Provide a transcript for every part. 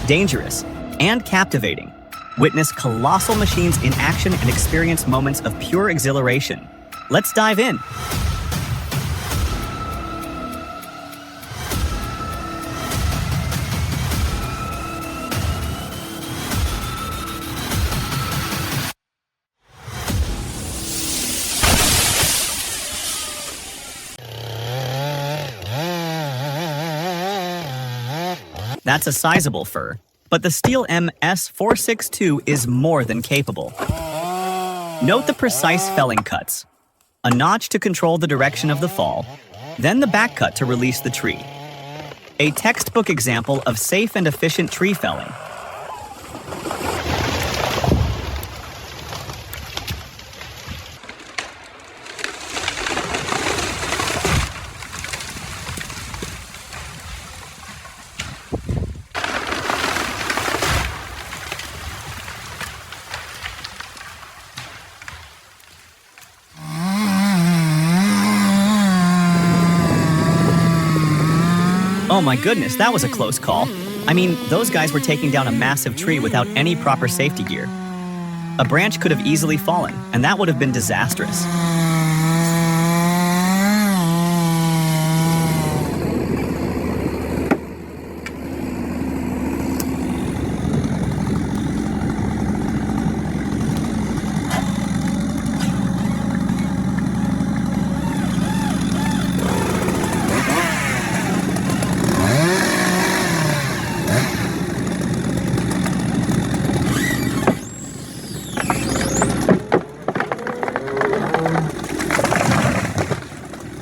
dangerous, and captivating. Witness colossal machines in action and experience moments of pure exhilaration. Let's dive in. That's a sizable fur, but the Stihl MS-462 is more than capable. Note the precise felling cuts. A notch to control the direction of the fall, then the back cut to release the tree. A textbook example of safe and efficient tree felling. Oh my goodness, that was a close call. I mean, those guys were taking down a massive tree without any proper safety gear. A branch could have easily fallen, and that would have been disastrous.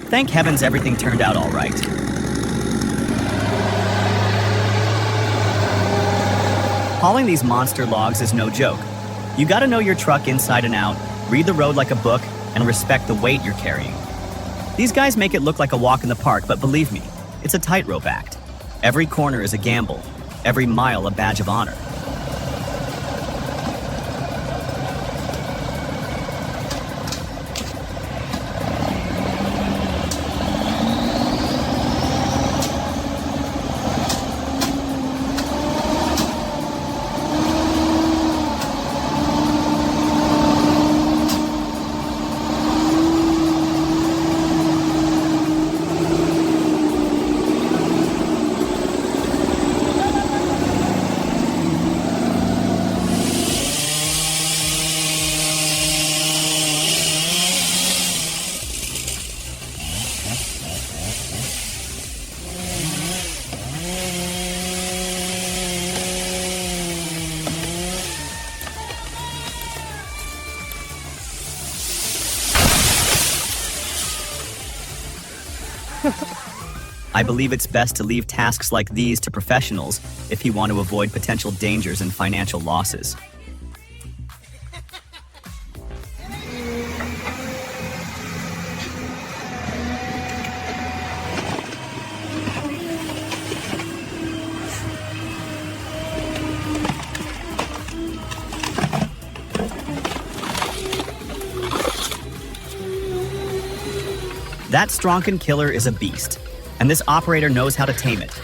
Thank heavens everything turned out all right. Hauling these monster logs is no joke. You gotta know your truck inside and out, read the road like a book, and respect the weight you're carrying. These guys make it look like a walk in the park, but believe me, it's a tightrope act. Every corner is a gamble, every mile a badge of honor. I believe it's best to leave tasks like these to professionals if you want to avoid potential dangers and financial losses. That Stronken killer is a beast, and this operator knows how to tame it.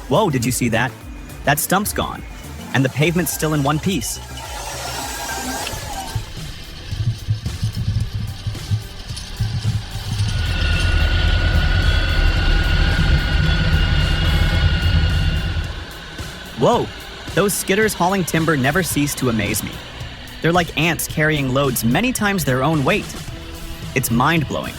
Whoa, did you see that? That stump's gone, and the pavement's still in one piece. Whoa, those skidders hauling timber never cease to amaze me. They're like ants carrying loads many times their own weight. It's mind-blowing.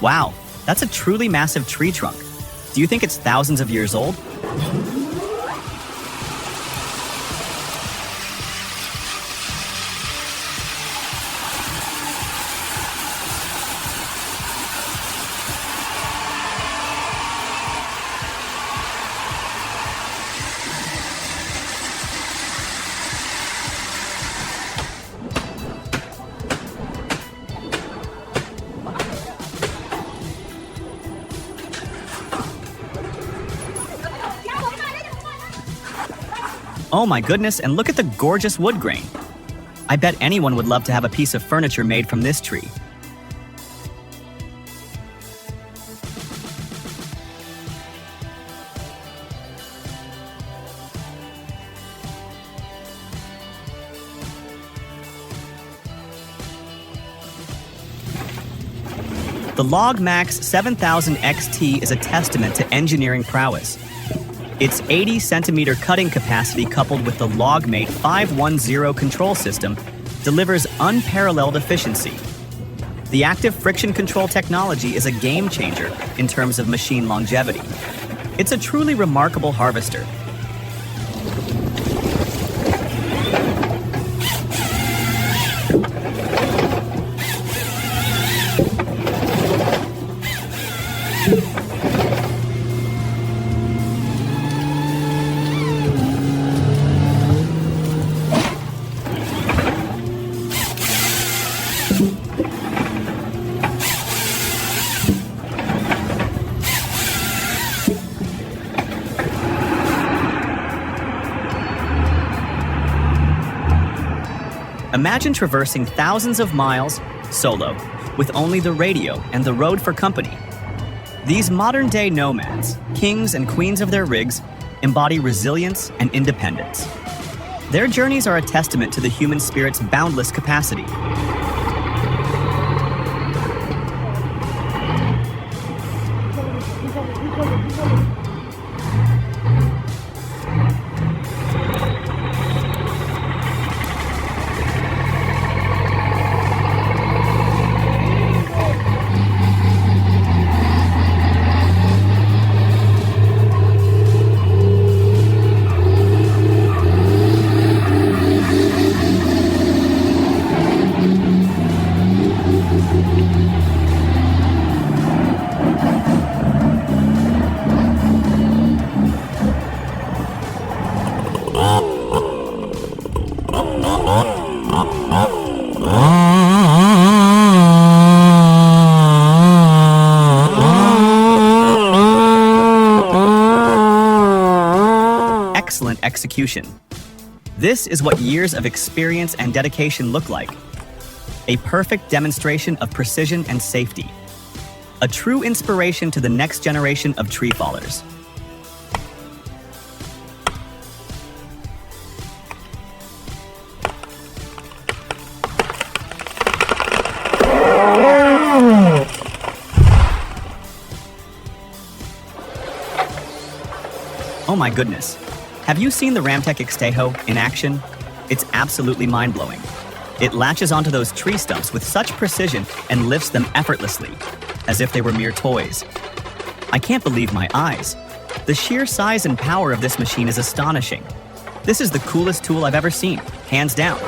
Wow, that's a truly massive tree trunk. Do you think it's thousands of years old? Oh my goodness, and look at the gorgeous wood grain. I bet anyone would love to have a piece of furniture made from this tree. The Log Max 7000 XT is a testament to engineering prowess. Its 80-centimeter cutting capacity coupled with the LogMate 510 control system delivers unparalleled efficiency. The active friction control technology is a game changer in terms of machine longevity. It's a truly remarkable harvester. Imagine traversing thousands of miles solo with only the radio and the road for company. These modern-day nomads, kings and queens of their rigs, embody resilience and independence. Their journeys are a testament to the human spirit's boundless capacity. Excellent execution. This is what years of experience and dedication look like. A perfect demonstration of precision and safety. A true inspiration to the next generation of tree fallers. Oh my goodness. Have you seen the Ramtech Extaho in action? It's absolutely mind-blowing. It latches onto those tree stumps with such precision and lifts them effortlessly, as if they were mere toys. I can't believe my eyes. The sheer size and power of this machine is astonishing. This is the coolest tool I've ever seen, hands down.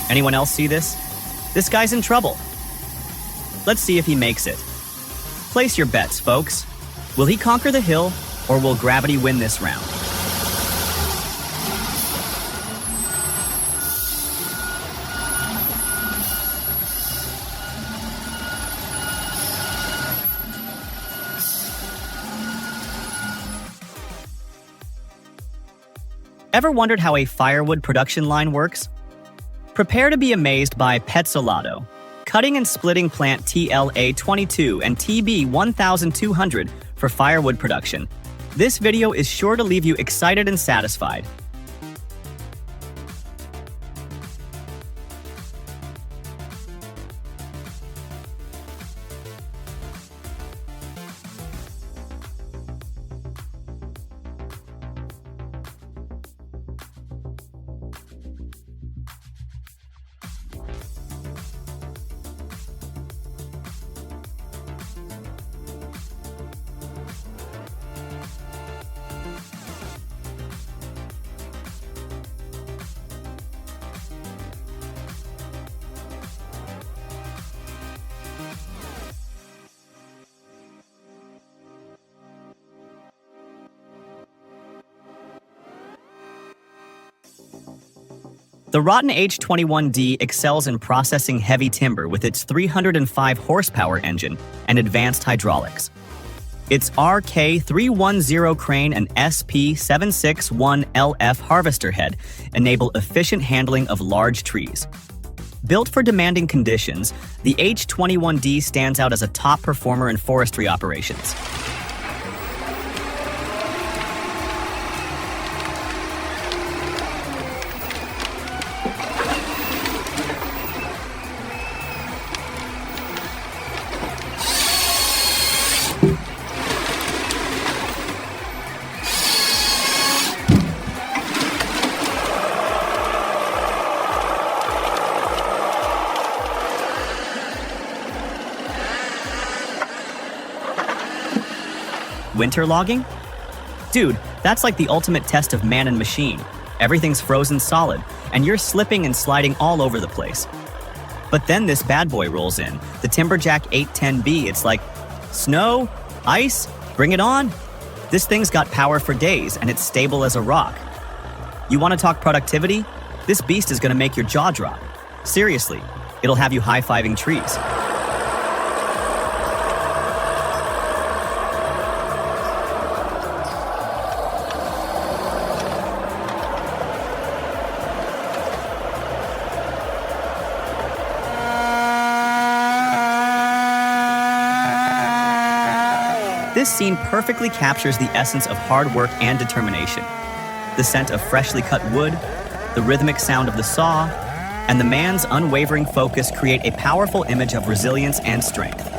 Anyone else see this? This guy's in trouble. Let's see if he makes it. Place your bets, folks. Will he conquer the hill, or will gravity win this round? Ever wondered how a firewood production line works? Prepare to be amazed by Petzolato, cutting and splitting plant TLA22 and TB1200 for firewood production. This video is sure to leave you excited and satisfied. The Rotten H21D excels in processing heavy timber with its 305 horsepower engine and advanced hydraulics. Its RK310 crane and SP761LF harvester head enable efficient handling of large trees. Built for demanding conditions, the H21D stands out as a top performer in forestry operations. Winter logging? Dude, that's like the ultimate test of man and machine. Everything's frozen solid, and you're slipping and sliding all over the place. But then this bad boy rolls in, the Timberjack 810B. It's like, snow, ice, bring it on. This thing's got power for days, and it's stable as a rock. You want to talk productivity? This beast is going to make your jaw drop. Seriously, it'll have you high-fiving trees. This scene perfectly captures the essence of hard work and determination. The scent of freshly cut wood, the rhythmic sound of the saw, and the man's unwavering focus create a powerful image of resilience and strength.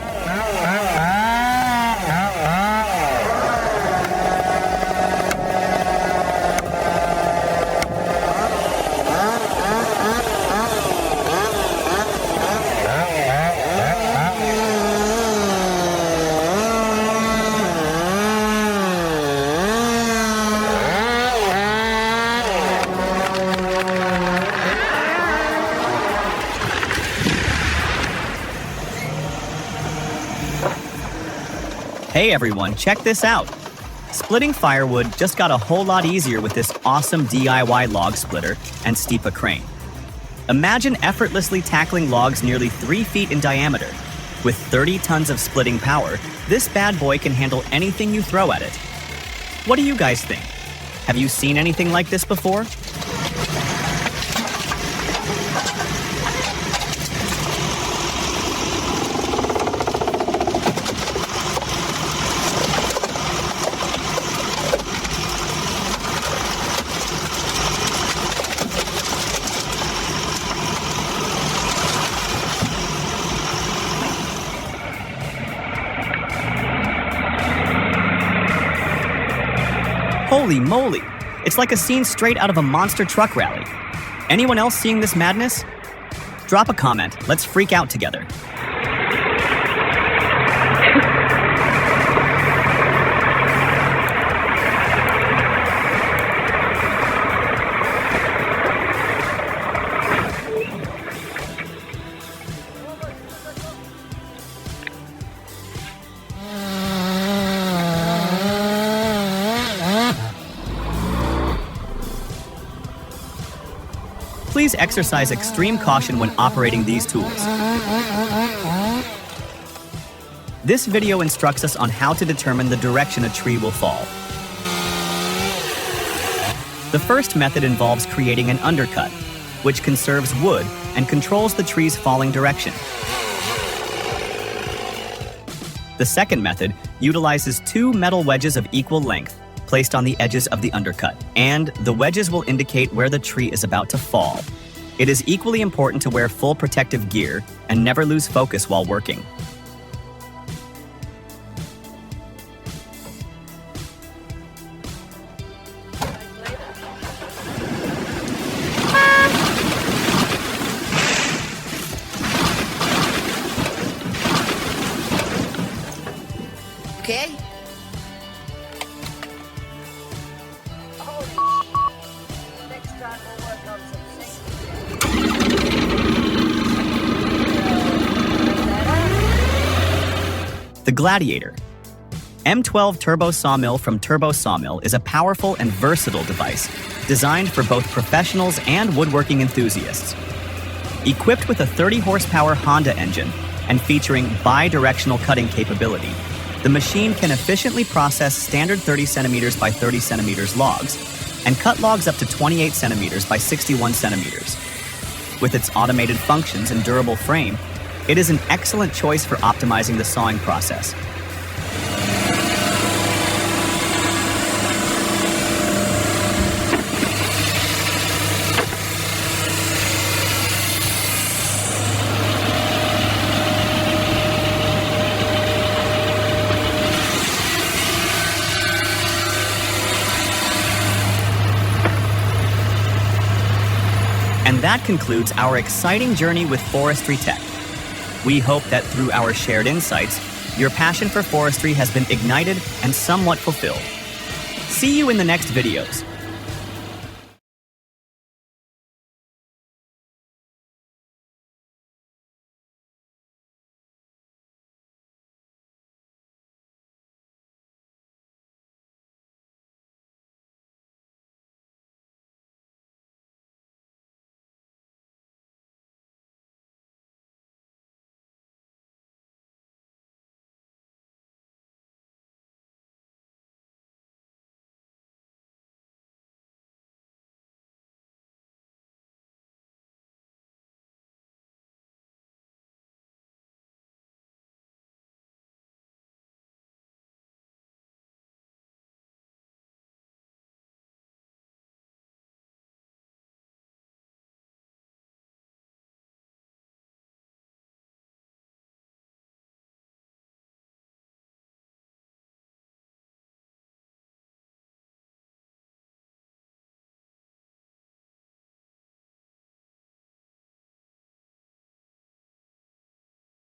Hey everyone, check this out! Splitting firewood just got a whole lot easier with this awesome DIY log splitter and Stipa crane. Imagine effortlessly tackling logs nearly 3 feet in diameter. With 30 tons of splitting power, this bad boy can handle anything you throw at it. What do you guys think? Have you seen anything like this before? Holy moly! It's like a scene straight out of a monster truck rally. Anyone else seeing this madness? Drop a comment. Let's freak out together. Always exercise extreme caution when operating these tools. This video instructs us on how to determine the direction a tree will fall. The first method involves creating an undercut, which conserves wood and controls the tree's falling direction. The second method utilizes two metal wedges of equal length placed on the edges of the undercut, and the wedges will indicate where the tree is about to fall. It is equally important to wear full protective gear and never lose focus while working. Okay. Next time we'll work on some The Gladiator. M12 Turbo Sawmill from Turbo Sawmill is a powerful and versatile device designed for both professionals and woodworking enthusiasts. Equipped with a 30-horsepower Honda engine and featuring bi-directional cutting capability, the machine can efficiently process standard 30 centimeters by 30 centimeters logs and cut logs up to 28 centimeters by 61 centimeters. With its automated functions and durable frame, it is an excellent choice for optimizing the sawing process. And that concludes our exciting journey with forestry tech. We hope that through our shared insights, your passion for forestry has been ignited and somewhat fulfilled. See you in the next videos.